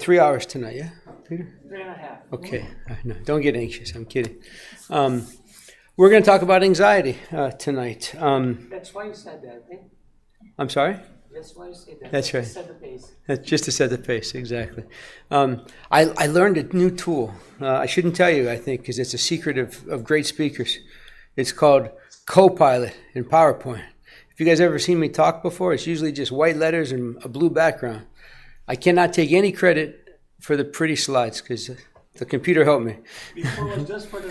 3 hours tonight, yeah, Peter? 3.5. Okay, no, don't get anxious. I'm kidding. We're going to talk about anxiety tonight. That's why you said that, eh? I'm sorry? That's why you said that. That's right. To set the pace. That's just to set the pace, exactly. I learned a new tool. I shouldn't tell you, I think, because it's a secret of great speakers. It's called Copilot in PowerPoint. If you guys ever seen me talk before, it's usually just white letters and a blue background. I cannot take any credit for the pretty slides because the computer helped me. Before it was just for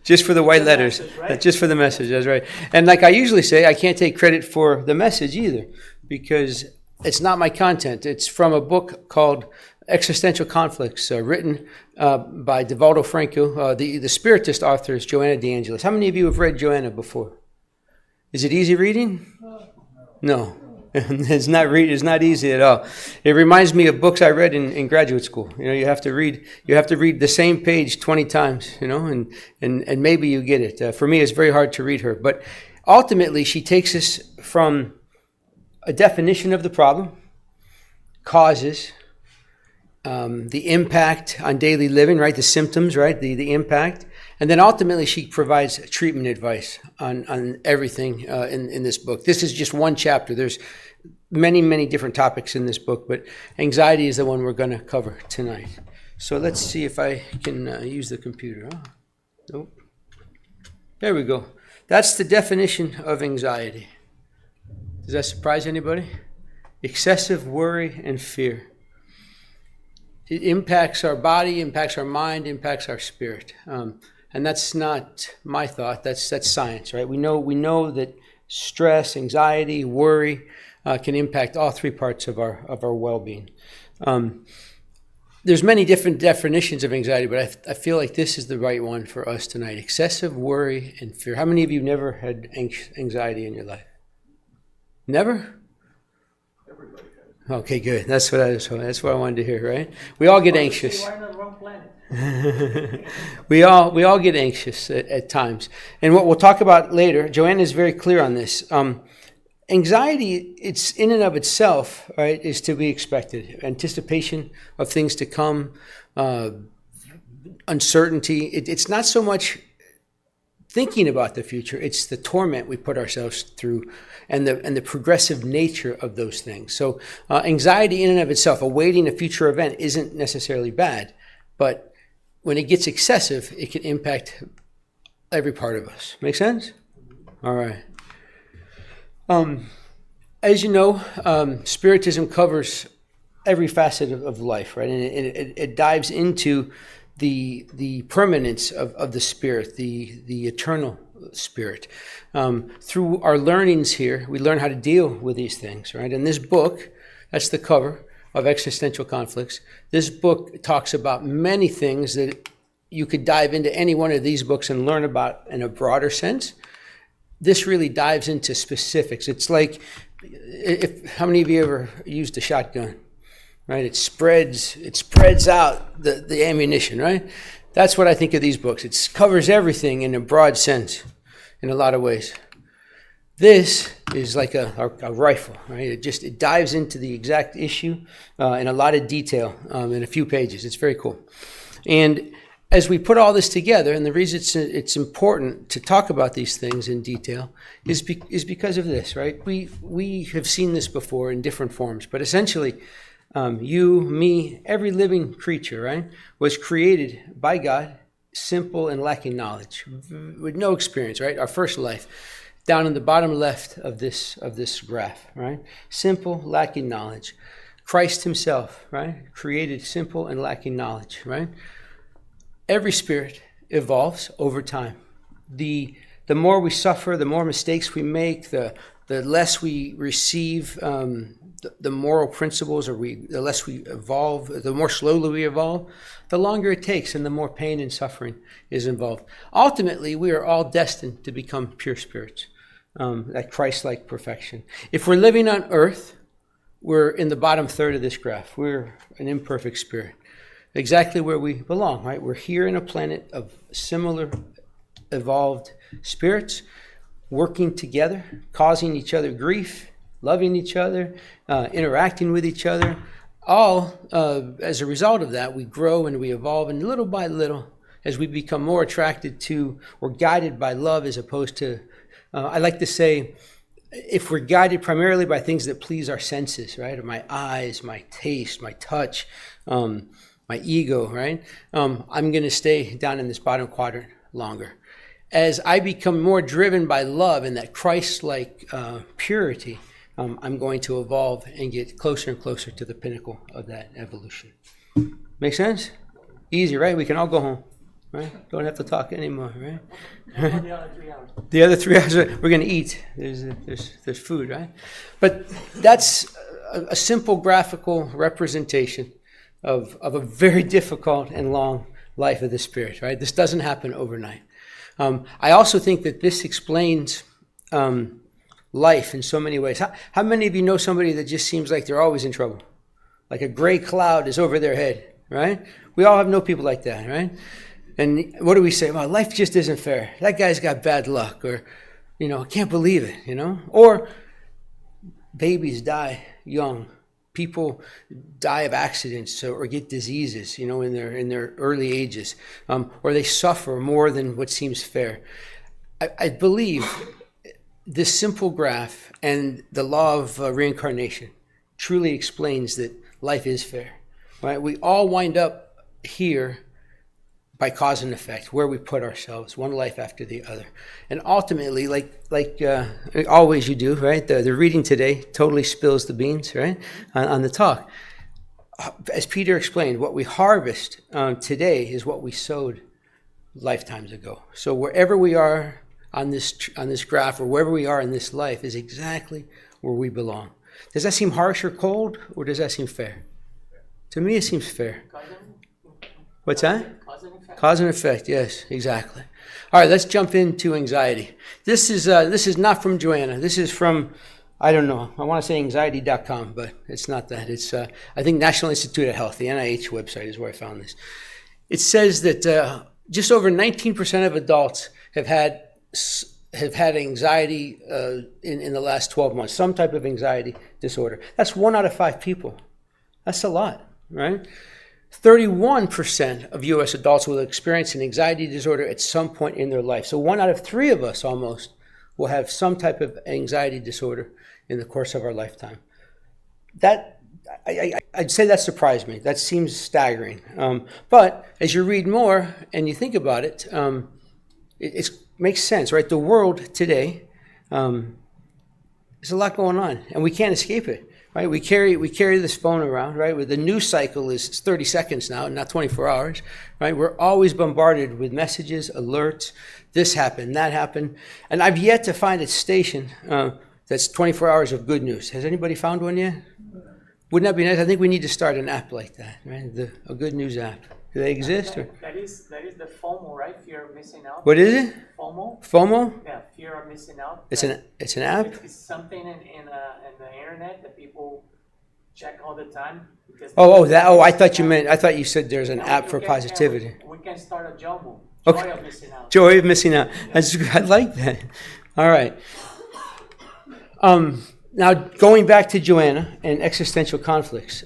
just for the white letters, message, right? Just for the message, that's right. And like I usually say, I can't take credit for the message either because it's not my content. It's from a book called Existential Conflicts, written by Divaldo Franco. The Spiritist author is Joanna DeAngelis. How many of you have read Joanna before? Is it easy reading? No. It's not easy at all. It reminds me of books I read in graduate school. You have to read the same page 20 times, and maybe you get it. For me, it's very hard to read her. But ultimately, she takes us from a definition of the problem, causes, the impact on daily living, right? The symptoms, right? The impact. And then ultimately, she provides treatment advice on everything in this book. This is just one chapter. There's many, many different topics in this book, but anxiety is the one we're going to cover tonight. So let's see if I can use the computer. Oh, nope. There we go. That's the definition of anxiety. Does that surprise anybody? Excessive worry and fear. It impacts our body, impacts our mind, impacts our spirit. And that's not my thought. That's science, right? We know that stress, anxiety, worry can impact all three parts of our well-being. There's many different definitions of anxiety, but I feel like this is the right one for us tonight. Excessive worry and fear. How many of you never had anxiety in your life? Never? Everybody has. Okay, good. That's what I wanted to hear, right? We all get anxious. We're on the wrong planet. We all get anxious at times. And what we'll talk about later, Joanna is very clear on this. Anxiety, it's in and of itself, right, is to be expected. Anticipation of things to come, uncertainty. It's not so much thinking about the future, it's the torment we put ourselves through and the progressive nature of those things. So anxiety in and of itself, awaiting a future event, isn't necessarily bad, but when it gets excessive, it can impact every part of us. Make sense? All right. As you know, Spiritism covers every facet of life, right? And it dives into the permanence of the spirit, the eternal spirit. Through our learnings here, we learn how to deal with these things, right? And this book, that's the cover of Existential Conflicts. This book talks about many things that you could dive into any one of these books and learn about in a broader sense. This really dives into specifics. It's like, how many of you ever used a shotgun, right? It spreads out the ammunition, right? That's what I think of these books. It covers everything in a broad sense in a lot of ways. This is like a rifle, right? It dives into the exact issue in a lot of detail in a few pages. It's very cool. And as we put all this together, and the reason it's important to talk about these things in detail is because of this, right? We have seen this before in different forms, but essentially, you, me, every living creature, right, was created by God, simple and lacking knowledge, with no experience, right? Our first life. Down in the bottom left of this graph, right? Simple, lacking knowledge. Christ himself, right? Created simple and lacking knowledge, right? Every spirit evolves over time. The more we suffer, the more mistakes we make, the less we receive the moral principles, the less we evolve, the more slowly we evolve, the longer it takes and the more pain and suffering is involved. Ultimately, we are all destined to become pure spirits. That Christ-like perfection. If we're living on earth, we're in the bottom third of this graph. We're an imperfect spirit. Exactly where we belong, right? We're here in a planet of similar evolved spirits working together, causing each other grief, loving each other, interacting with each other, all as a result of that, we grow and we evolve, and little by little, as we become more attracted to or guided by love as opposed to, I like to say, if we're guided primarily by things that please our senses, right? Or my eyes, my taste, my touch, my ego, right? I'm going to stay down in this bottom quadrant longer. As I become more driven by love and that Christ-like purity, I'm going to evolve and get closer and closer to the pinnacle of that evolution. Make sense? Easy, right? We can all go home, right? Don't have to talk anymore, right? The other 3 hours. The other 3 hours, we're going to eat. There's food, right? But that's a simple graphical representation of a very difficult and long life of the Spirit, right? This doesn't happen overnight. I also think that this explains life in so many ways. How many of you know somebody that just seems like they're always in trouble? Like a gray cloud is over their head, right? We all know people like that, right? And what do we say? Well, life just isn't fair. That guy's got bad luck, or, I can't believe it, Or babies die young. People die of accidents or get diseases, in their early ages, or they suffer more than what seems fair. I believe this simple graph and the law of reincarnation truly explains that life is fair, right? We all wind up here by cause and effect, where we put ourselves, one life after the other. And ultimately, like always you do, right? The reading today totally spills the beans, right, on the talk. As Peter explained, what we harvest today is what we sowed lifetimes ago. So wherever we are on this graph, or wherever we are in this life, is exactly where we belong. Does that seem harsh or cold, or does that seem fair? To me, it seems fair. What's that? Cause and effect, yes, exactly. All right, let's jump into anxiety. This is not from Joanna. This is from, I don't know, I want to say anxiety.com, but it's not that. It's, I think, National Institute of Health, the NIH website is where I found this. It says that just over 19% of adults have had anxiety in the last 12 months, some type of anxiety disorder. That's 1 out of 5 people. That's a lot, right? 31% of U.S. adults will experience an anxiety disorder at some point in their life. So 1 out of 3 of us almost will have some type of anxiety disorder in the course of our lifetime. I'd say that surprised me. That seems staggering. But as you read more and you think about it, it makes sense, right? The world today, there's a lot going on, and we can't escape it. Right, we carry this phone around, right? Where the news cycle is 30 seconds now, not 24 hours, right? We're always bombarded with messages, alerts, this happened, that happened. And I've yet to find a station that's 24 hours of good news. Has anybody found one yet? Wouldn't that be nice? I think we need to start an app like that, right? A good news app. Do they exist? That is the FOMO, right? Fear of missing out. What is it? FOMO. FOMO? Yeah, fear of missing out. It's an app? It's something in the internet that people check all the time. I thought you said there's an app for positivity. We can start a JOMO. Okay. Joy of missing out. Joy of missing out. I like that. All right. Now, going back to Joanna and existential conflicts,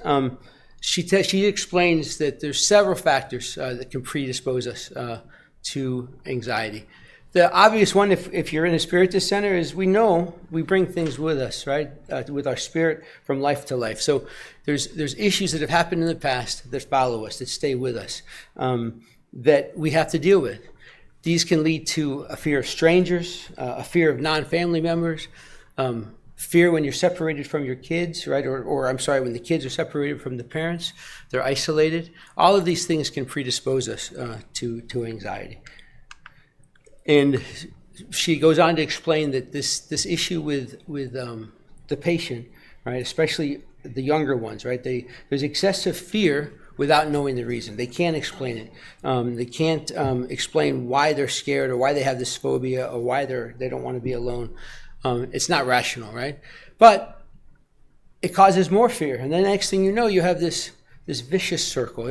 she explains that there's several factors that can predispose us to anxiety. The obvious one, if you're in a Spiritist center, is we bring things with us, right? With our spirit from life to life. So there's issues that have happened in the past that follow us, that stay with us, that we have to deal with. These can lead to a fear of strangers, a fear of non-family members, fear when you're separated from your kids, right? Or I'm sorry, when the kids are separated from the parents, they're isolated. All of these things can predispose us to anxiety. And she goes on to explain that this issue with the patient, right, especially the younger ones, right, there's excessive fear without knowing the reason. They can't explain it. They can't explain why they're scared or why they have this phobia or why they don't want to be alone. It's not rational, right? But it causes more fear. And then the next thing you know, you have this vicious circle.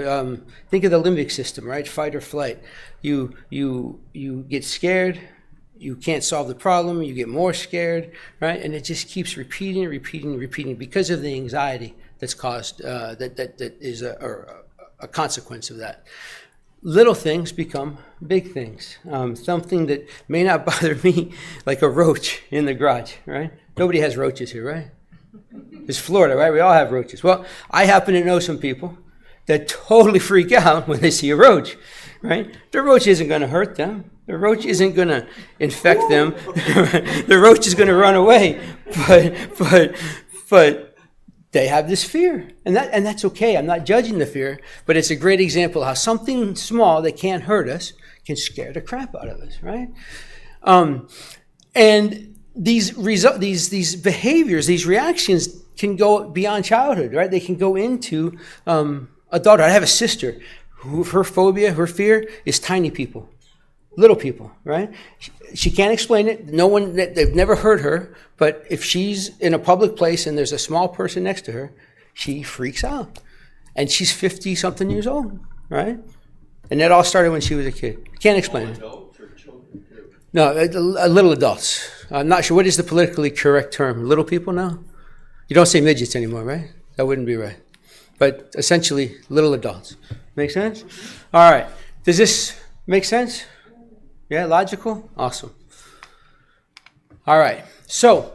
Think of the limbic system, right? Fight or flight. You get scared. You can't solve the problem. You get more scared, right? And it just keeps repeating because of the anxiety that's caused, that is a consequence of that. Little things become big things. Something that may not bother me, like a roach in the garage, right? Nobody has roaches here, right? It's Florida, right? We all have roaches. Well, I happen to know some people that totally freak out when they see a roach, right? The roach isn't going to hurt them. The roach isn't going to infect them. The roach is going to run away. But they have this fear, and that's okay. I'm not judging the fear, but it's a great example of how something small that can't hurt us can scare the crap out of us, right? And these behaviors, these reactions can go beyond childhood, right? They can go into adulthood. I have a sister who her phobia, her fear is tiny people, little people, right? She can't explain it. No one, they've never heard her, but if she's in a public place and there's a small person next to her, she freaks out. And she's 50-something years old, right? And that all started when she was a kid. Can't explain it. Adults or children too? No, little adults. I'm not sure. What is the politically correct term? Little people now? You don't say midgets anymore, right? That wouldn't be right. But essentially, little adults. Make sense? All right. Does this make sense? Yeah, logical? Awesome. All right. So,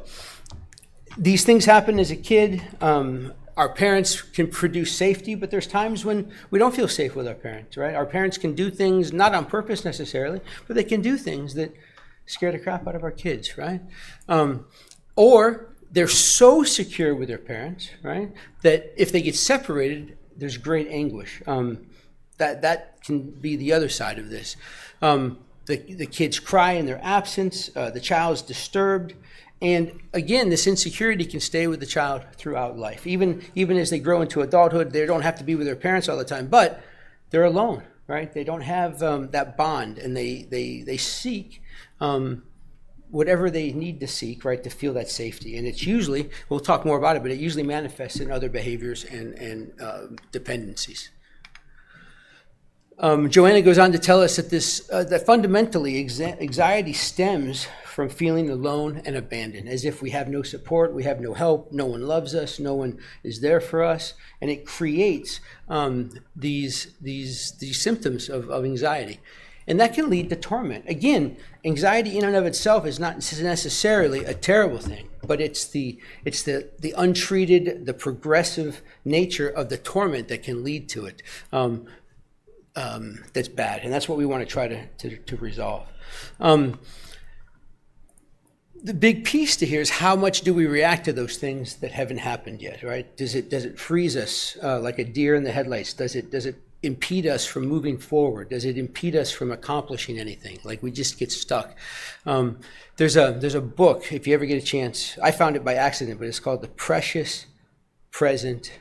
these things happen as a kid. Our parents can produce safety, but there's times when we don't feel safe with our parents, right? Our parents can do things, not on purpose necessarily, but they can do things that scare the crap out of our kids, right? Or they're so secure with their parents, right, that if they get separated, there's great anguish. That can be the other side of this. The kids cry in their absence. The child's disturbed. And again, this insecurity can stay with the child throughout life. Even as they grow into adulthood, they don't have to be with their parents all the time, but they're alone, right? They don't have that bond, and they seek whatever they need to seek, right, to feel that safety. And it's usually, we'll talk more about it, but it usually manifests in other behaviors and dependencies. Joanna goes on to tell us that that fundamentally anxiety stems from feeling alone and abandoned, as if we have no support, we have no help, no one loves us, no one is there for us, and it creates these symptoms of anxiety. And that can lead to torment. Again, anxiety in and of itself is not necessarily a terrible thing, but it's the untreated, the progressive nature of the torment that can lead to it. That's bad, and that's what we want to try to resolve. The big piece to here is how much do we react to those things that haven't happened yet, right? Does it freeze us like a deer in the headlights? Does it impede us from moving forward? Does it impede us from accomplishing anything? Like we just get stuck. There's a book, if you ever get a chance. I found it by accident, but it's called The Precious Present,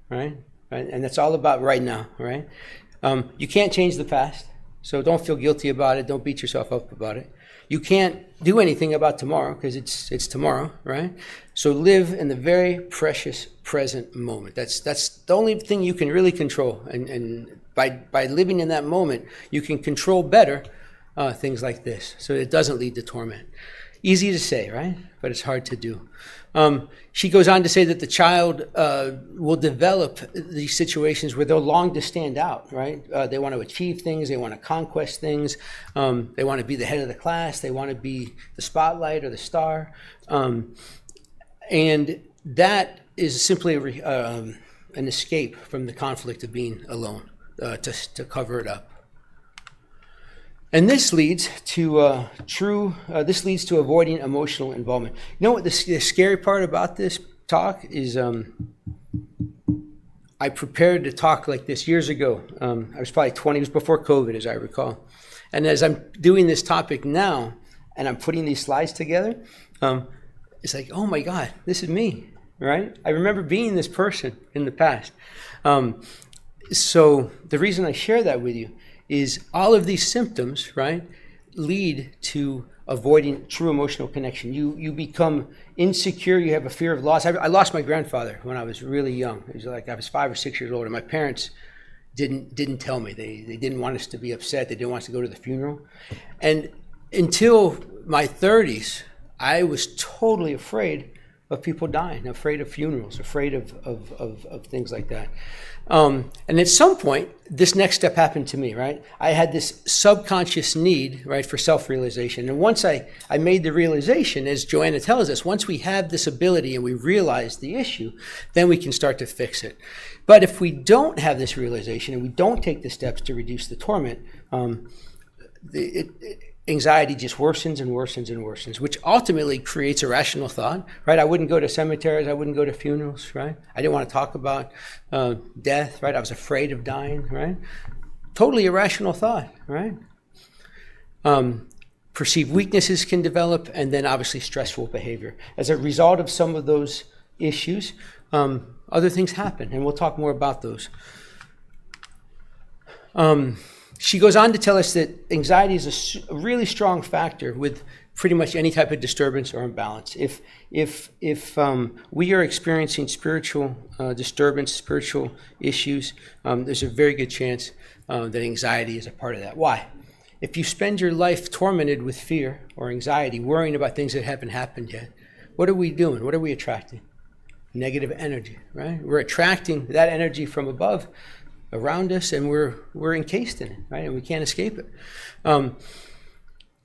right? And that's all about right now, right? You can't change the past, so don't feel guilty about it. Don't beat yourself up about it. You can't do anything about tomorrow because it's tomorrow, right? So live in the very precious present moment. That's the only thing you can really control. And by living in that moment, you can control better things like this, so it doesn't lead to torment. Easy to say, right? But it's hard to do. She goes on to say that the child will develop these situations where they'll long to stand out, right? They want to achieve things. They want to conquest things. They want to be the head of the class. They want to be the spotlight or the star. And that is simply an escape from the conflict of being alone, to cover it up. And this leads to avoiding emotional involvement. You know what the scary part about this talk is? I prepared to talk like this years ago. I was probably 20, it was before COVID, as I recall. And as I'm doing this topic now, and I'm putting these slides together, it's like, oh my God, this is me, right? I remember being this person in the past. So the reason I share that with you is all of these symptoms, right, lead to avoiding true emotional connection. You become insecure. You have a fear of loss. I lost my grandfather when I was really young. It was like I was 5 or 6 years old, and my parents didn't tell me. They didn't want us to be upset. They didn't want us to go to the funeral. And until my 30s, I was totally afraid people dying, afraid of funerals, afraid of things like that. And at some point, this next step happened to me, right? I had this subconscious need, right, for self-realization. And once I made the realization, as Joanna tells us, once we have this ability and we realize the issue, then we can start to fix it. But if we don't have this realization and we don't take the steps to reduce the torment, anxiety just worsens and worsens and worsens, which ultimately creates irrational thought, right? I wouldn't go to cemeteries. I wouldn't go to funerals, right? I didn't want to talk about death, right? I was afraid of dying, right? Totally irrational thought, right? Perceived weaknesses can develop, and then obviously stressful behavior. As a result of some of those issues, other things happen, and we'll talk more about those. She goes on to tell us that anxiety is a really strong factor with pretty much any type of disturbance or imbalance. If we are experiencing spiritual disturbance, spiritual issues, there's a very good chance that anxiety is a part of that. Why? If you spend your life tormented with fear or anxiety, worrying about things that haven't happened yet, what are we doing? What are we attracting? Negative energy, right? We're attracting that energy from above around us, and we're encased in it, right? And we can't escape it.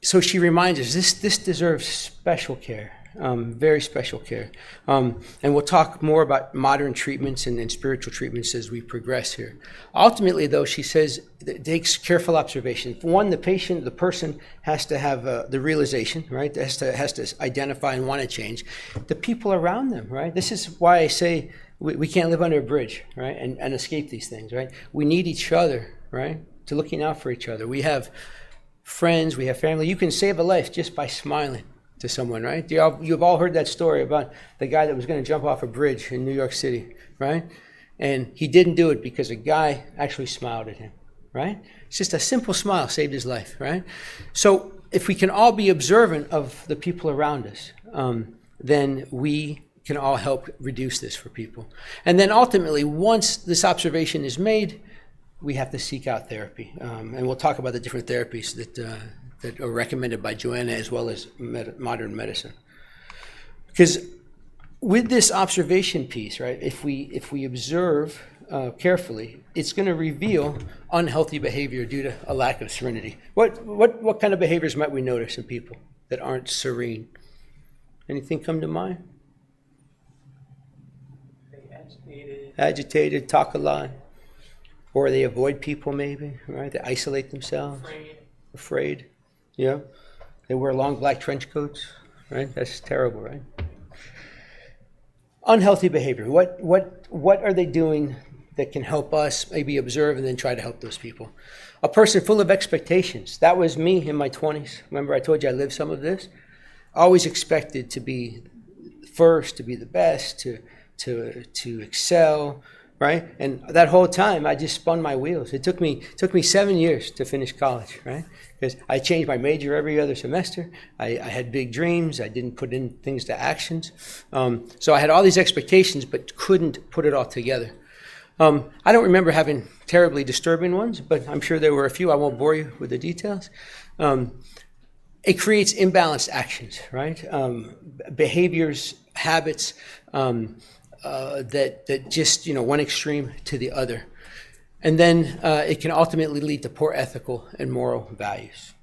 So she reminds us this deserves special care, very special care. And we'll talk more about modern treatments and spiritual treatments as we progress here. Ultimately, though, she says it takes careful observation. One, the person has to have the realization, right? Has to identify and want to change. The people around them, right? This is why I say we can't live under a bridge, right? And escape these things, right? We need each other, right? To looking out for each other. We have friends, we have family. You can save a life just by smiling to someone, right? You've all heard that story about the guy that was going to jump off a bridge in New York City, right? And he didn't do it because a guy actually smiled at him, right? It's just a simple smile saved his life, right? So if we can all be observant of the people around us, then we can all help reduce this for people. And then ultimately, once this observation is made, we have to seek out therapy. And we'll talk about the different therapies that are recommended by Joanna as well as modern medicine. Because with this observation piece, right, if we observe carefully, it's going to reveal unhealthy behavior due to a lack of serenity. What kind of behaviors might we notice in people that aren't serene? Anything come to mind? Agitated, talk a lot, or they avoid people maybe, right? They isolate themselves. Afraid. Yeah. They wear long black trench coats, right? That's terrible, right? Unhealthy behavior. What are they doing that can help us maybe observe and then try to help those people? A person full of expectations. That was me in my 20s. Remember I told you I lived some of this? Always expected to be first, to be the best, to excel, right? And that whole time I just spun my wheels. It took me 7 years to finish college, right? Because I changed my major every other semester. I had big dreams. I didn't put in things to actions. So I had all these expectations but couldn't put it all together. I don't remember having terribly disturbing ones, but I'm sure there were a few. I won't bore you with the details. It creates imbalanced actions, right? Behaviors, habits, that just, one extreme to the other. And then it can ultimately lead to poor ethical and moral values.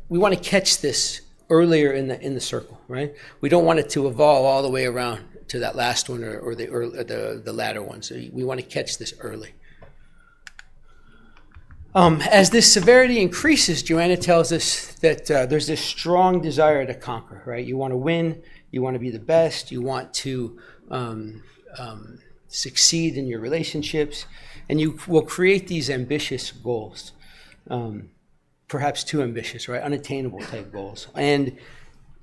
We want to catch this earlier in the circle, right? We don't want it to evolve all the way around to that last one or the latter one. So we want to catch this early. As this severity increases, Joanna tells us that there's this strong desire to conquer, right? You want to win, you want to be the best, you want to succeed in your relationships, and you will create these ambitious goals, perhaps too ambitious, right? Unattainable type goals. And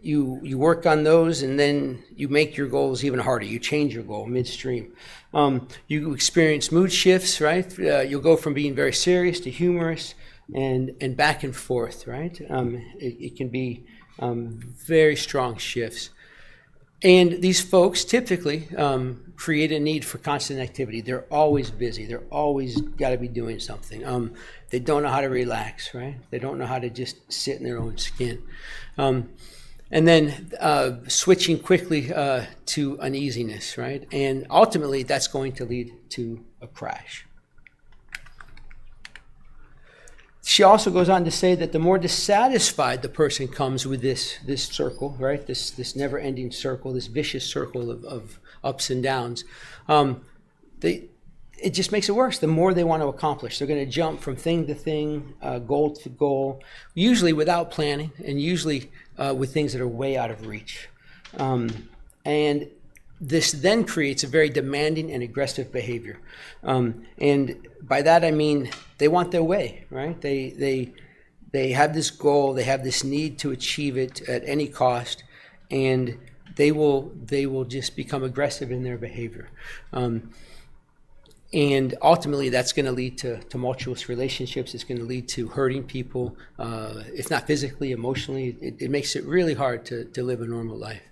you work on those, and then you make your goals even harder. You change your goal midstream. You experience mood shifts, right? You'll go from being very serious to humorous and back and forth, right? It can be very strong shifts. And these folks typically create a need for constant activity. They're always busy. They're always got to be doing something. They don't know how to relax, right? They don't know how to just sit in their own skin. and then switching quickly to uneasiness, right? And ultimately, that's going to lead to a crash. She also goes on to say that the more dissatisfied the person comes with this circle, right? This never-ending circle, this vicious circle of ups and downs, it just makes it worse. The more they want to accomplish, they're going to jump from thing to thing, goal to goal, usually without planning, and usually with things that are way out of reach. And this then creates a very demanding and aggressive behavior. And by that I mean they want their way, right? They have this goal, they have this need to achieve it at any cost, and they will just become aggressive in their behavior. And ultimately, that's going to lead to tumultuous relationships. It's going to lead to hurting people, if not physically, emotionally. It makes it really hard to live a normal life.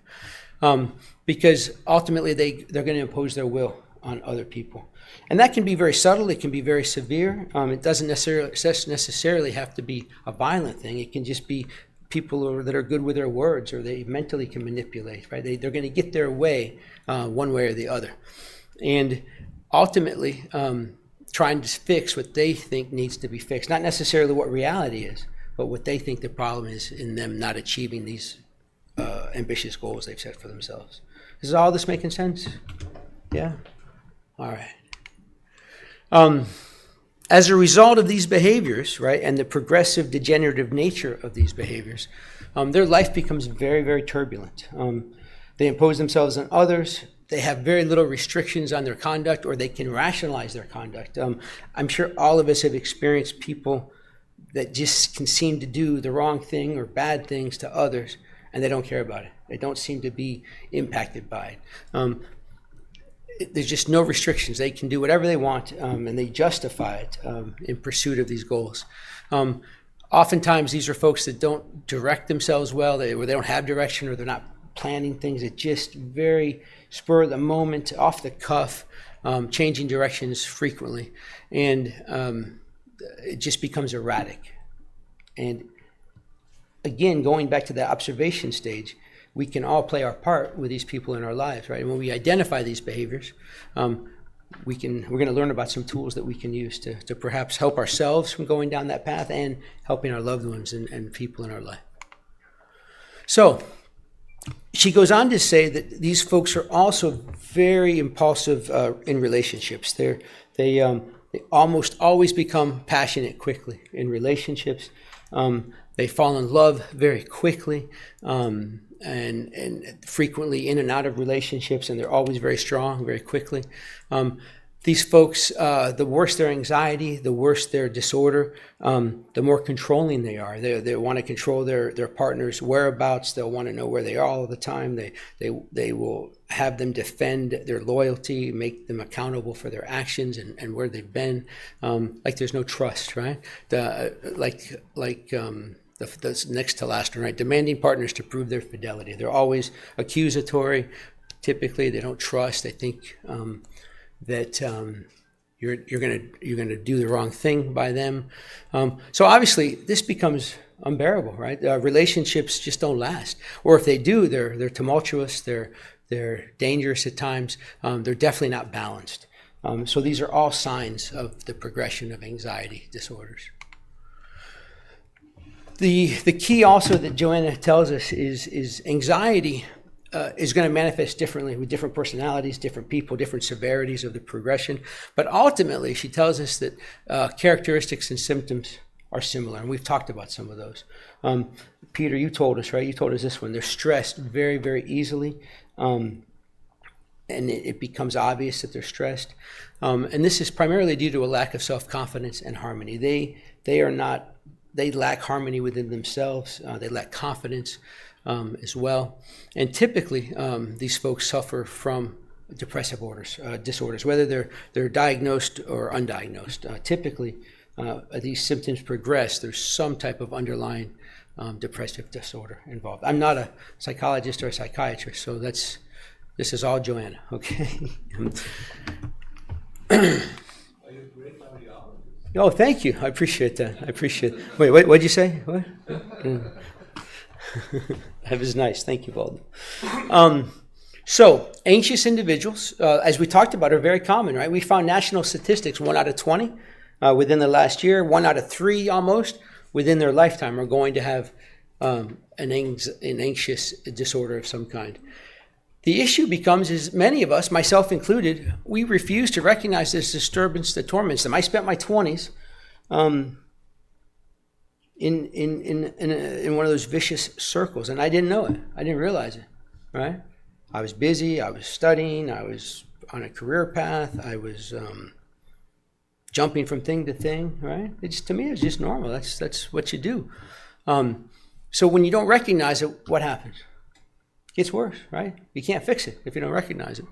Because ultimately, they're going to impose their will on other people. And that can be very subtle. It can be very severe. It doesn't necessarily have to be a violent thing. It can just be people that are good with their words, or they mentally can manipulate, right? They're going to get their way one way or the other. And ultimately, trying to fix what they think needs to be fixed, not necessarily what reality is, but what they think the problem is in them not achieving these ambitious goals they've set for themselves. Is all this making sense? Yeah? All right. As a result of these behaviors, right, and the progressive degenerative nature of these behaviors, their life becomes very, very turbulent. They impose themselves on others. They have very little restrictions on their conduct, or they can rationalize their conduct. I'm sure all of us have experienced people that just can seem to do the wrong thing or bad things to others, and they don't care about it. They don't seem to be impacted by it. There's just no restrictions. They can do whatever they want, and they justify it in pursuit of these goals. Oftentimes, these are folks that don't direct themselves well, or they don't have direction, or they're not planning things. It's just very spur of the moment, off the cuff, changing directions frequently. And it just becomes erratic. And again, going back to the observation stage, we can all play our part with these people in our lives, right? And when we identify these behaviors, we're going to learn about some tools that we can use to perhaps help ourselves from going down that path and helping our loved ones and people in our life. So she goes on to say that these folks are also very impulsive in relationships. They almost always become passionate quickly in relationships. They fall in love very quickly, and frequently in and out of relationships, and they're always very strong very quickly. These folks, the worse their anxiety, the worse their disorder, the more controlling they are. They want to control their partner's whereabouts. They'll want to know where they are all the time. They will have them defend their loyalty, make them accountable for their actions and where they've been. Like there's no trust, right? That's next to last one, right? Demanding partners to prove their fidelity. They're always accusatory. Typically, they don't trust. They think that you're gonna do the wrong thing by them. So obviously, this becomes unbearable, right? Relationships just don't last, or if they do, they're tumultuous. They're dangerous at times. They're definitely not balanced. So these are all signs of the progression of anxiety disorders. The key also that Joanna tells us is anxiety is going to manifest differently with different personalities, different people, different severities of the progression. But ultimately, she tells us that characteristics and symptoms are similar, and we've talked about some of those. Peter, you told us, right? You told us this one. They're stressed very, very easily, and it becomes obvious that they're stressed. And this is primarily due to a lack of self-confidence and harmony. They lack harmony within themselves. They lack confidence as well. And typically, these folks suffer from depressive disorders, whether they're diagnosed or undiagnosed. Typically, these symptoms progress. There's some type of underlying depressive disorder involved. I'm not a psychologist or a psychiatrist, so this is all Joanna, okay? Oh, thank you. I appreciate that. Wait, what'd you say? What? That was nice. Thank you, Walden. So anxious individuals, as we talked about, are very common, right? We found national statistics, 1 out of 20 within the last year, 1 out of 3 almost within their lifetime are going to have an anxious disorder of some kind. The issue becomes is many of us, myself included, we refuse to recognize this disturbance that torments them. I spent my 20s in one of those vicious circles, and I didn't know it. I didn't realize it, right? I was busy. I was studying. I was on a career path. I was jumping from thing to thing, right? To me, it's just normal. That's what you do. So when you don't recognize it, what happens? It gets worse, right? You can't fix it if you don't recognize it.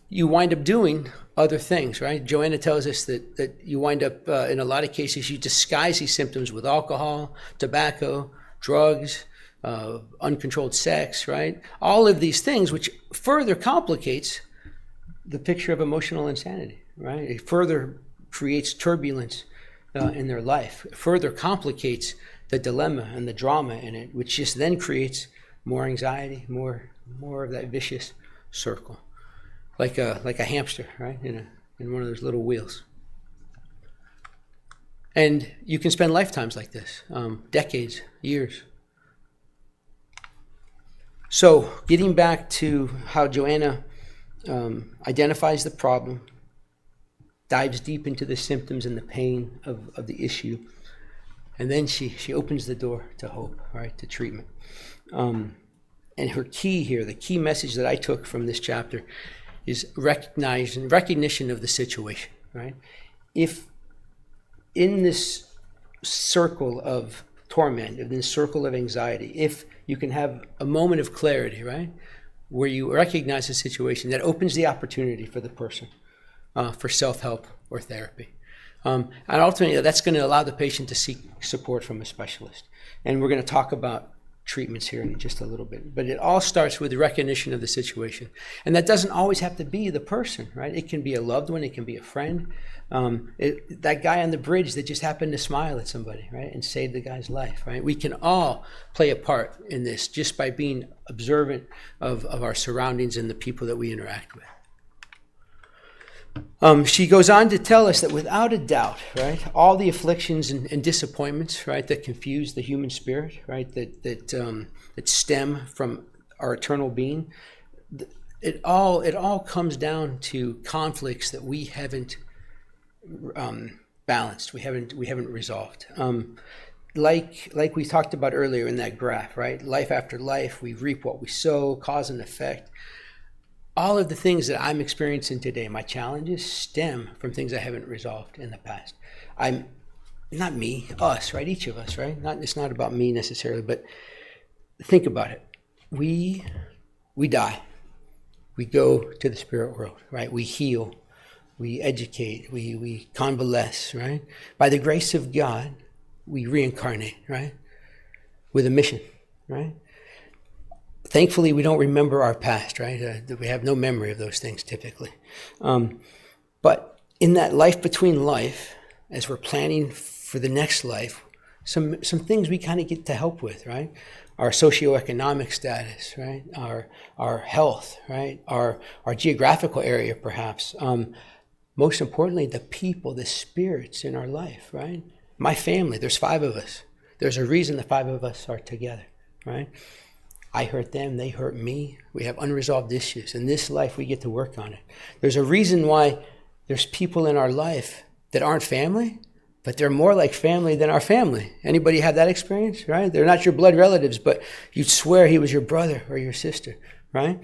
You wind up doing other things, right? Joanna tells us that you wind up, in a lot of cases, you disguise these symptoms with alcohol, tobacco, drugs, uncontrolled sex, right? All of these things, which further complicates the picture of emotional insanity, right? It further creates turbulence in their life. It further complicates the dilemma and the drama in it, which just then creates more anxiety, more of that vicious circle, like a hamster, right? In one of those little wheels. And you can spend lifetimes like this, decades, years. So getting back to how Joanna identifies the problem, dives deep into the symptoms and the pain of the issue, and then she opens the door to hope, right, to treatment. And her key here, the key message that I took from this chapter is recognition of the situation, right? If in this circle of torment, in this circle of anxiety, if you can have a moment of clarity, right, where you recognize the situation, that opens the opportunity for the person for self-help or therapy. And ultimately, that's going to allow the patient to seek support from a specialist. And we're going to talk about treatments here in just a little bit. But it all starts with the recognition of the situation. And that doesn't always have to be the person, right? It can be a loved one. It can be a friend. That guy on the bridge that just happened to smile at somebody, right, and save the guy's life, right? We can all play a part in this just by being observant of our surroundings and the people that we interact with. She goes on to tell us that without a doubt, right, all the afflictions and disappointments, right, that confuse the human spirit, right, that stem from our eternal being, it all comes down to conflicts that we haven't balanced, we haven't resolved. Like we talked about earlier in that graph, right? Life after life, we reap what we sow, cause and effect. All of the things that I'm experiencing today, my challenges, stem from things I haven't resolved in the past. Not me, us, right? Each of us, right? It's not about me necessarily, but think about it. We die. We go to the spirit world, right? We heal. We educate. We convalesce, right? By the grace of God, we reincarnate, right? With a mission, right? Thankfully, we don't remember our past, right? We have no memory of those things typically. But in that life between life, as we're planning for the next life, some things we kind of get to help with, right? Our socioeconomic status, right? Our health, right? Our geographical area, perhaps. Most importantly, the people, the spirits in our life, right? My family, there's 5 of us. There's a reason the 5 of us are together, right? I hurt them, they hurt me. We have unresolved issues. In this life, we get to work on it. There's a reason why there's people in our life that aren't family, but they're more like family than our family. Anybody have that experience, right? They're not your blood relatives, but you'd swear he was your brother or your sister, right?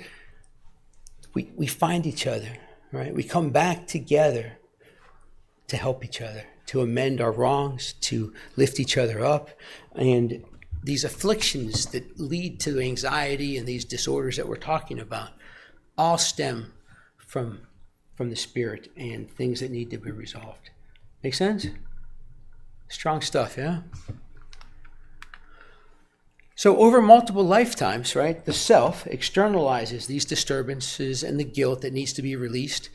We find each other, right? We come back together to help each other, to amend our wrongs, to lift each other up. And these afflictions that lead to anxiety and these disorders that we're talking about all stem from the spirit and things that need to be resolved. Make sense? Strong stuff, yeah? So over multiple lifetimes, right, the self externalizes these disturbances and the guilt that needs to be released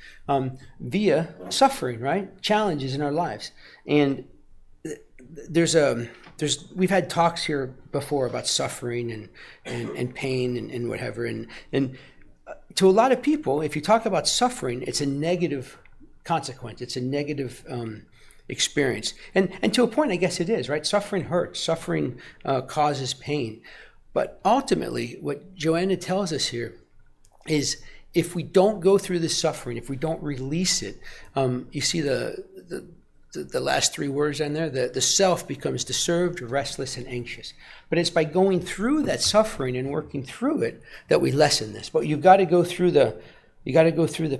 via suffering, right? Challenges in our lives. And there's a we've had talks here before about suffering and pain and whatever. And to a lot of people, if you talk about suffering, it's a negative consequence. It's a negative experience. And to a point, I guess it is, right? Suffering hurts. Suffering causes pain. But ultimately, what Joanna tells us here is if we don't go through this suffering, if we don't release it, you see the last three words in there, the self becomes disturbed, restless, and anxious. But it's by going through that suffering and working through it that we lessen this. But you've got to go through the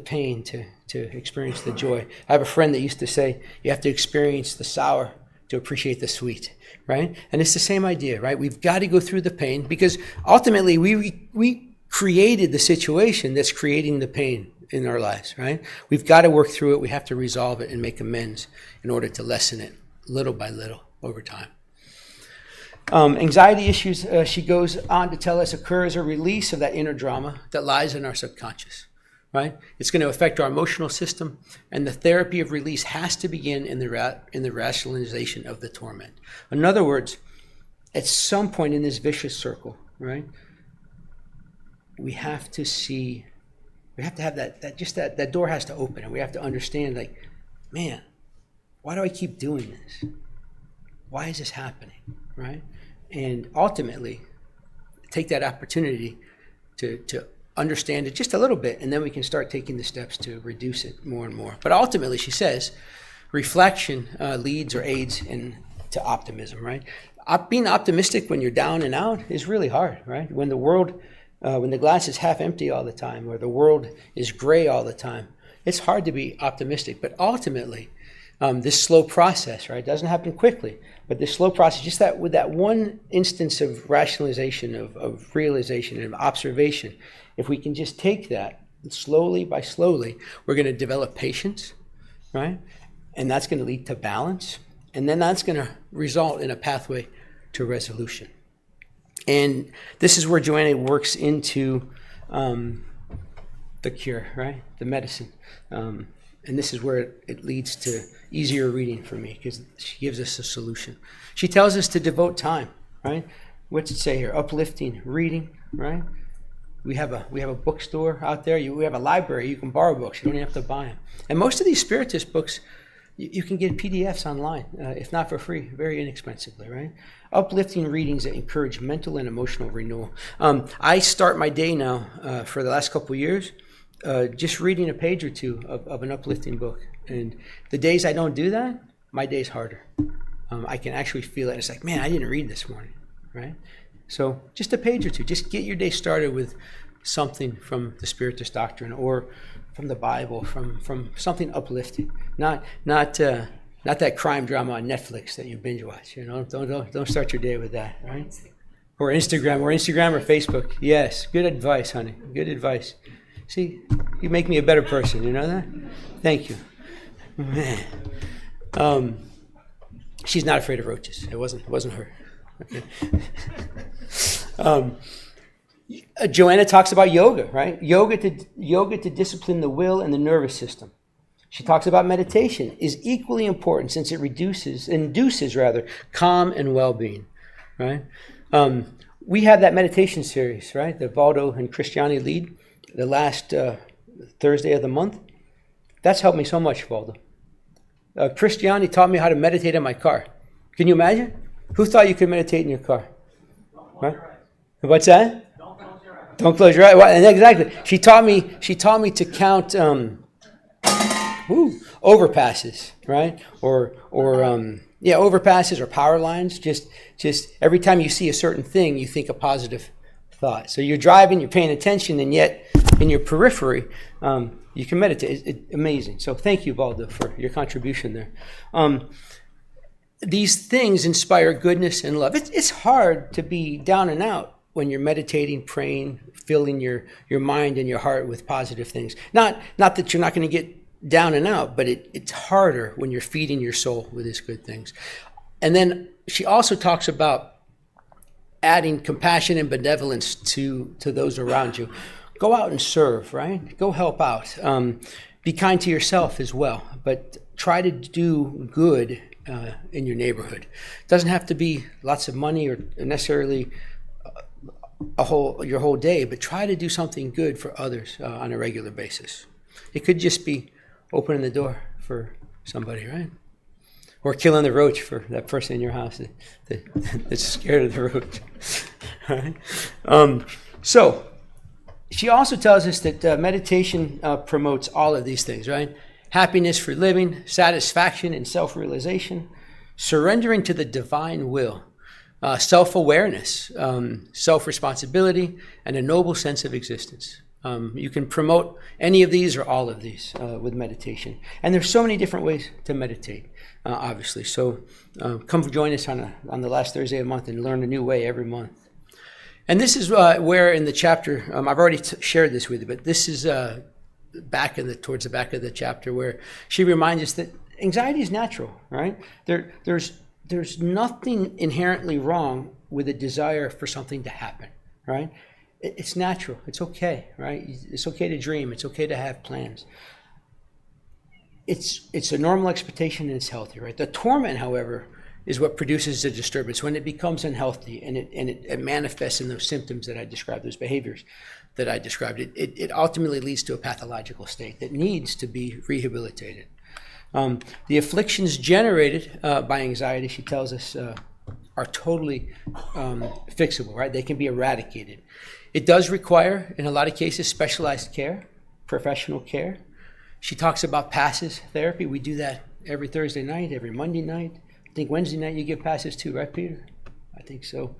pain to experience the joy. I have a friend that used to say, you have to experience the sour to appreciate the sweet, right? And it's the same idea, right? We've got to go through the pain because ultimately we created the situation that's creating the pain in our lives, right? We've got to work through it. We have to resolve it and make amends in order to lessen it little by little over time. Anxiety issues, she goes on to tell us, occur as a release of that inner drama that lies in our subconscious, right? It's going to affect our emotional system, and the therapy of release has to begin in the rationalization of the torment. In other words, at some point in this vicious circle, right, we have to have that door has to open, and we have to understand, like, man, why do I keep doing this? Why is this happening, right? And ultimately, take that opportunity to understand it just a little bit, and then we can start taking the steps to reduce it more and more. But ultimately, she says, reflection leads or aids into optimism, right? Being optimistic when you're down and out is really hard, right? When the glass is half empty all the time, or the world is gray all the time, it's hard to be optimistic. But ultimately, this slow process, right, doesn't happen quickly, but this slow process, just that with that one instance of rationalization, of realization, and of observation, if we can just take that slowly by slowly, we're going to develop patience, right? And that's going to lead to balance. And then that's going to result in a pathway to resolution. And this is where Joanna works into the cure, right? The medicine. And this is where it leads to easier reading for me because she gives us a solution. She tells us to devote time, right? What's it say here? Uplifting, reading, right? We have a bookstore out there. We have a library. You can borrow books. You don't even have to buy them. And most of these Spiritist books, you can get PDFs online, if not for free, very inexpensively, right? Uplifting readings that encourage mental and emotional renewal. I start my day now for the last couple of years just reading a page or two of an uplifting book. And the days I don't do that, my day's harder. I can actually feel it. It's like, man, I didn't read this morning, right? So just a page or two. Just get your day started with something from the Spiritist doctrine or from the Bible, from something uplifting. Not that crime drama on Netflix that you binge watch. You know, don't start your day with that, right? Or Instagram or Facebook. Yes, good advice, honey. Good advice. See, you make me a better person. You know that? Thank you. Man. She's not afraid of roaches. It wasn't her. Okay. Joanna talks about yoga, right? Yoga to discipline the will and the nervous system. She talks about meditation is equally important since it induces calm and well-being, right? We have that meditation series, right? That Valdo and Christiani lead the last Thursday of the month. That's helped me so much, Valdo. Christiani taught me how to meditate in my car. Can you imagine? Who thought you could meditate in your car? Right? What's that? Don't close your eyes. Well, exactly. She taught me to count overpasses, right? Or overpasses or power lines. Just every time you see a certain thing, you think a positive thought. So you're driving, you're paying attention, and yet in your periphery, you can meditate. It's amazing. So thank you, Valdo, for your contribution there. These things inspire goodness and love. It's hard to be down and out when you're meditating, praying, filling your mind and your heart with positive things. Not that you're not going to get down and out, but it's harder when you're feeding your soul with these good things. And then she also talks about adding compassion and benevolence to those around you. Go out and serve, right? Go help out. Be kind to yourself as well, but try to do good in your neighborhood. It doesn't have to be lots of money or necessarily your whole day, but try to do something good for others on a regular basis. It could just be opening the door for somebody, right? Or killing the roach for that person in your house that's scared of the roach. Right? So she also tells us that meditation promotes all of these things, right? Happiness for living, satisfaction and self-realization, surrendering to the divine will, self-awareness, self-responsibility, and a noble sense of existence. You can promote any of these or all of these with meditation. And there's so many different ways to meditate, obviously. So come join us on the last Thursday of the month and learn a new way every month. And this is where in the chapter, I've already shared this with you, but this is towards the back of the chapter where she reminds us that anxiety is natural, right? There's nothing inherently wrong with a desire for something to happen, right? It's natural. It's okay, right? It's okay to dream. It's okay to have plans. It's a normal expectation and it's healthy, right? The torment, however, is what produces the disturbance when it becomes unhealthy and it manifests in those symptoms that I described, those behaviors that I described. It ultimately leads to a pathological state that needs to be rehabilitated. The afflictions generated by anxiety, she tells us, are totally fixable, right? They can be eradicated. It does require, in a lot of cases, specialized care, professional care. She talks about passes therapy. We do that every Thursday night, every Monday night. I think Wednesday night you give passes too, right, Peter? I think so.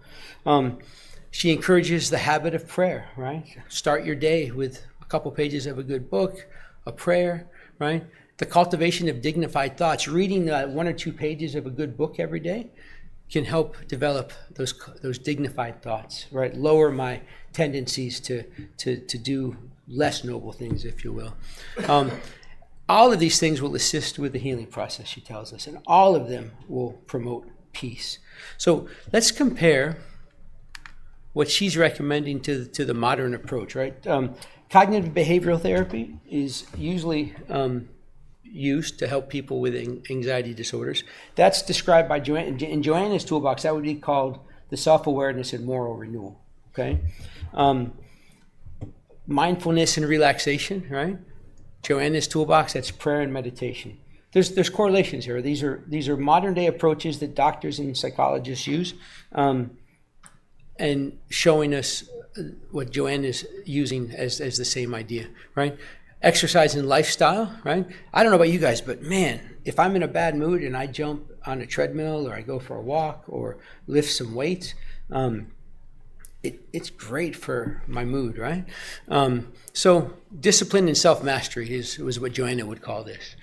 She encourages the habit of prayer, right? Start your day with a couple pages of a good book, a prayer, right? The cultivation of dignified thoughts. Reading 1 or 2 pages of a good book every day can help develop those dignified thoughts, right? Lower my tendencies to do less noble things, if you will. All of these things will assist with the healing process, she tells us, and all of them will promote peace. So let's compare what she's recommending to the modern approach, right? Cognitive behavioral therapy is usually used to help people with anxiety disorders. That's described by Joanne. In Joanna's toolbox, that would be called the self-awareness and moral renewal, okay? Mindfulness and relaxation, right? Joanna's toolbox, that's prayer and meditation. There's correlations here. These are modern day approaches that doctors and psychologists use, and showing us what Joanne is using as the same idea, right? Exercise and lifestyle, right? I don't know about you guys, but man, if I'm in a bad mood and I jump on a treadmill or I go for a walk or lift some weights, it's great for my mood, right? So discipline and self-mastery was what Joanna would call this.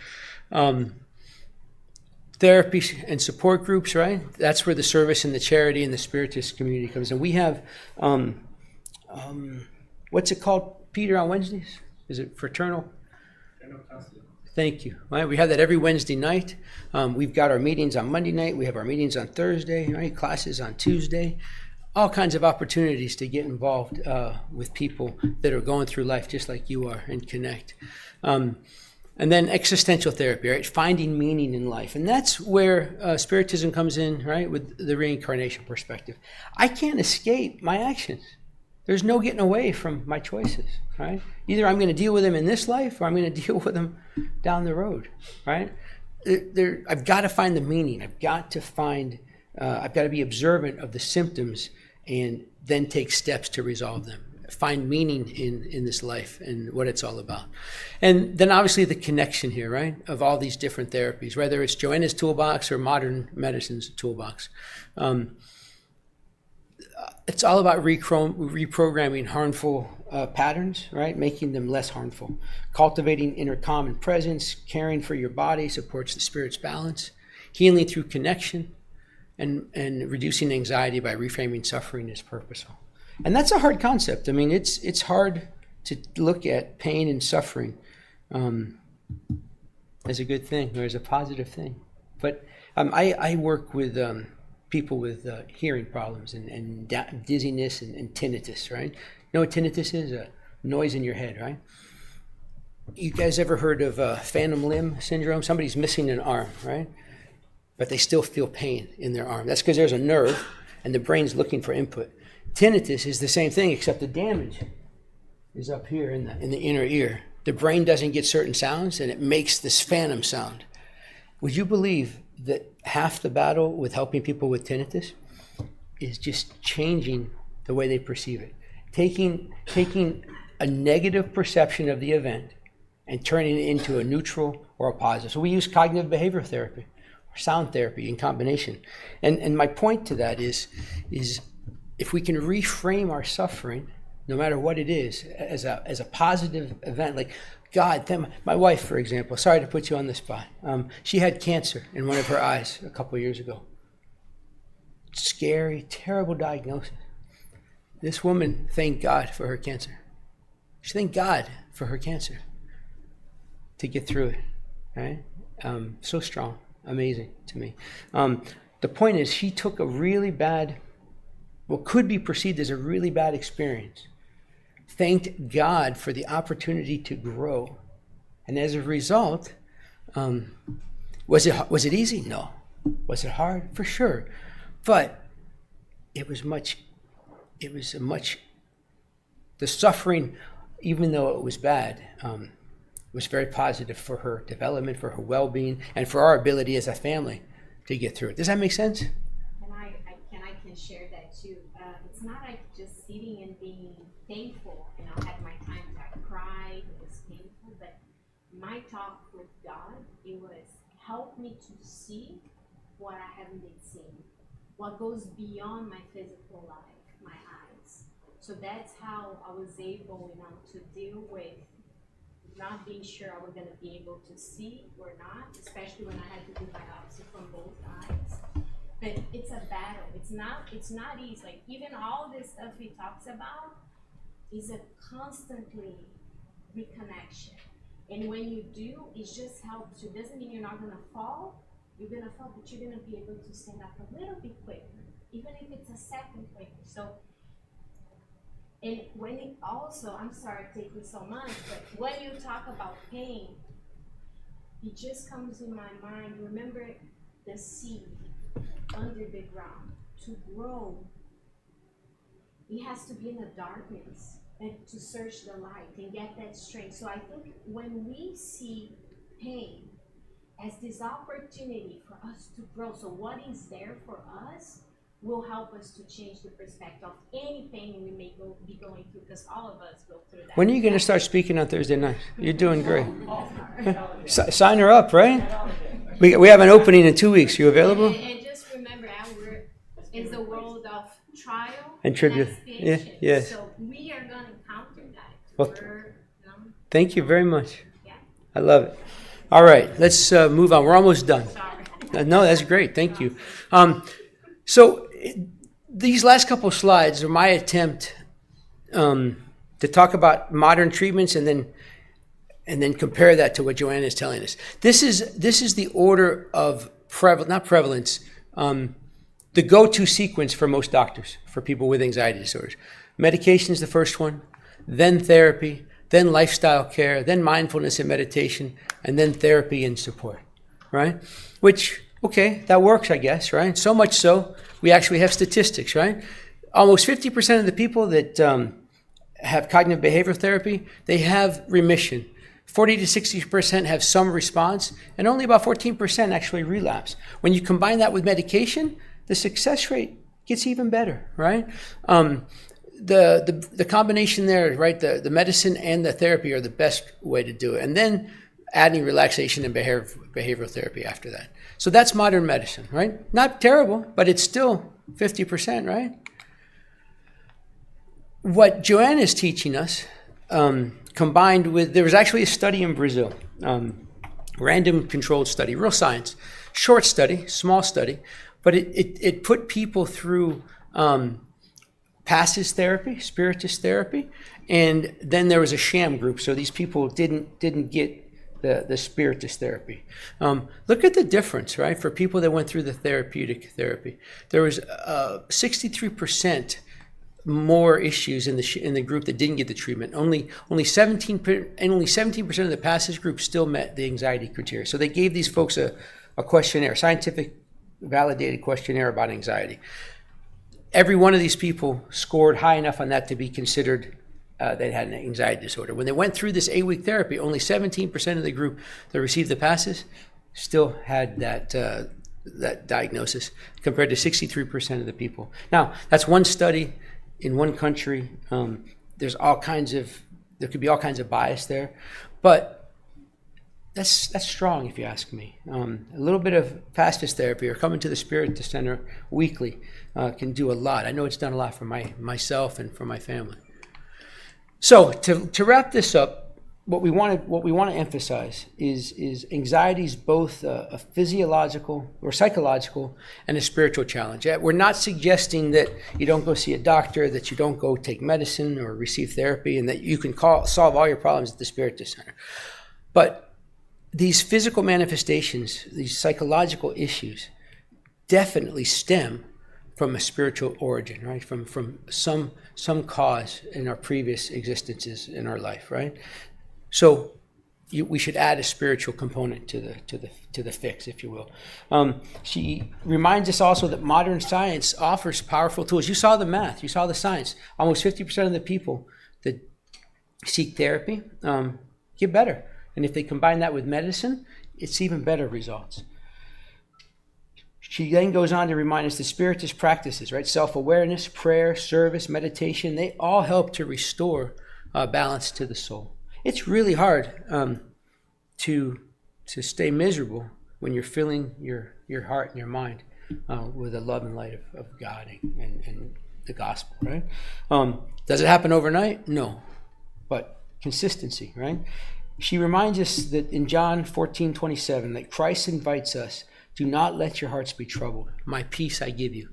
Therapy and support groups, right? That's where the service and the charity and the Spiritist community comes in. We have, what's it called, Peter, on Wednesdays? Is it fraternal? Thank you. Right, we have that every Wednesday night. We've got our meetings on Monday night. We have our meetings on Thursday, right? Classes on Tuesday. All kinds of opportunities to get involved with people that are going through life just like you are and connect. And then existential therapy, right? Finding meaning in life. And that's where Spiritism comes in, right? With the reincarnation perspective. I can't escape my actions. There's no getting away from my choices, right? Either I'm going to deal with them in this life or I'm going to deal with them down the road, right? I've got to find the meaning. I've got to be observant of the symptoms and then take steps to resolve them. Find meaning in this life and what it's all about. And then obviously the connection here, right, of all these different therapies, whether it's Joanna's toolbox or modern medicine's toolbox. It's all about reprogramming harmful patterns, right, making them less harmful. Cultivating inner calm and presence, caring for your body supports the spirit's balance. Healing through connection and reducing anxiety by reframing suffering as purposeful. And that's a hard concept. I mean, it's hard to look at pain and suffering as a good thing or as a positive thing. But I work with people with hearing problems and dizziness and tinnitus, right? You know what tinnitus is? A noise in your head, right? You guys ever heard of phantom limb syndrome? Somebody's missing an arm, right? but they still feel pain in their arm. That's because there's a nerve and the brain's looking for input. Tinnitus is the same thing, except the damage is up here in the inner ear. The brain doesn't get certain sounds, and it makes this phantom sound. Would you believe that half the battle with helping people with tinnitus is just changing the way they perceive it? Taking a negative perception of the event and turning it into a neutral or a positive. So we use cognitive behavioral therapy or sound therapy in combination. And my point to that is if we can reframe our suffering, no matter what it is, as a positive event, like God, my wife, for example, sorry to put you on the spot. She had cancer in one of her eyes a couple of years ago. Scary, terrible diagnosis. This woman thanked God for her cancer. She thanked God for her cancer to get through it, right? So strong, amazing to me. The point is, she took a really bad, what could be perceived as a really bad experience, thanked God for the opportunity to grow. And as a result, was it easy? No. Was it hard? For sure. But the suffering, even though it was bad, was very positive for her development, for her well-being, and for our ability as a family to get through it. Does that make sense? And I can share that too. It's not like just sitting and being thankful. I had my times I cried, it was painful, but my talk with God, it was help me to see what I haven't been seeing, what goes beyond my physical life, my eyes. So that's how I was able, to deal with not being sure I was going to be able to see or not, especially when I had to do biopsy from both eyes. But it's a battle. It's not easy. Like even all this stuff he talks about is a constantly reconnection. And when you do, it just helps you. Doesn't mean you're not gonna fall. You're gonna fall, but you're gonna be able to stand up a little bit quicker, even if it's a second quicker. So, and when it also, I'm sorry to take you so much, but when you talk about pain, it just comes in my mind. Remember the seed under the ground to grow. It has to be in the darkness and to search the light and get that strength. So I think when we see pain as this opportunity for us to grow, so what is there for us will help us to change the perspective of any pain we may be going through, because all of us go through that. When are you going to start speaking on Thursday night? You're doing great. Sign her up, right? We have an opening in 2 weeks. You available? And just remember, our work is the world of trial and tribute. Yeah, yes. So we are going to encounter that. Well, thank you very much. Yeah. I love it. All right, let's move on. We're almost done. Sorry. No, that's great. Thank you. So these last couple of slides are my attempt to talk about modern treatments and then compare that to what Joanna is telling us. This is the order of not prevalence, the go-to sequence for most doctors for people with anxiety disorders. Medication is the first one, then therapy, then lifestyle care, then mindfulness and meditation, and then therapy and support, right? Which, okay, that works, I guess, right? So much so, we actually have statistics, right? Almost 50% of the people that have cognitive behavioral therapy, they have remission. 40 to 60% have some response, and only about 14% actually relapse. When you combine that with medication, the success rate gets even better, right? The combination there, right? The medicine and the therapy are the best way to do it. And then adding relaxation and behavioral therapy after that. So that's modern medicine, right? Not terrible, but it's still 50%, right? What Joanna is teaching us, combined with, there was actually a study in Brazil, random controlled study, real science, short study, small study, but it put people through passive therapy, Spiritist therapy, and then there was a sham group. So these people didn't get the Spiritist therapy. Look at the difference, right? For people that went through the therapeutic therapy, there was 63% more issues in the group that didn't get the treatment. Only 17% of the passive group still met the anxiety criteria. So they gave these folks a questionnaire, scientific validated questionnaire about anxiety. Every one of these people scored high enough on that to be considered they had an anxiety disorder. When they went through this 8-week therapy, only 17% of the group that received the passes still had that diagnosis, compared to 63% of the people. Now, that's one study in one country. There could be all kinds of bias there, but that's strong, if you ask me. A little bit of fastest therapy or coming to the Spiritist Center weekly can do a lot. I know it's done a lot for myself and for my family. So to wrap this up, what we want to emphasize is anxiety is both a physiological or psychological and a spiritual challenge. We're not suggesting that you don't go see a doctor, that you don't go take medicine or receive therapy, and that you can solve all your problems at the Spiritist Center. But these physical manifestations, these psychological issues, definitely stem from a spiritual origin, right? From some cause in our previous existences in our life, right? So we should add a spiritual component to the fix, if you will. She reminds us also that modern science offers powerful tools. You saw the math, you saw the science. Almost 50% of the people that seek therapy get better. And if they combine that with medicine, it's even better results. She then goes on to remind us the Spiritist practices, right? Self-awareness, prayer, service, meditation, they all help to restore balance to the soul. It's really hard to stay miserable when you're filling your heart and your mind with the love and light of God and the gospel, right? Does it happen overnight? No, but consistency, right? She reminds us that in John 14:27, that Christ invites us, do not let your hearts be troubled. My peace I give you.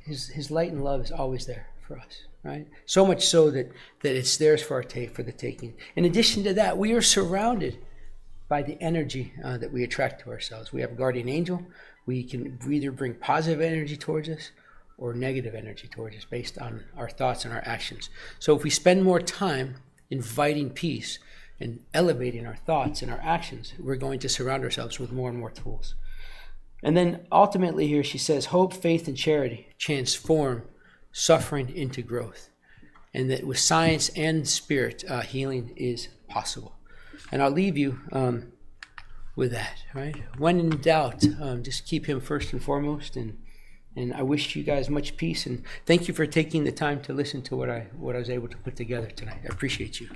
His light and love is always there for us, right? So much so that it's theirs for the taking. In addition to that, we are surrounded by the energy that we attract to ourselves. We have a guardian angel. We can either bring positive energy towards us or negative energy towards us based on our thoughts and our actions. So if we spend more time inviting peace and elevating our thoughts and our actions, we're going to surround ourselves with more and more tools. And then ultimately here she says, hope, faith, and charity transform suffering into growth. And that with science and spirit, healing is possible. And I'll leave you with that, right? When in doubt, just keep him first and foremost. And I wish you guys much peace. And thank you for taking the time to listen to what I was able to put together tonight. I appreciate you.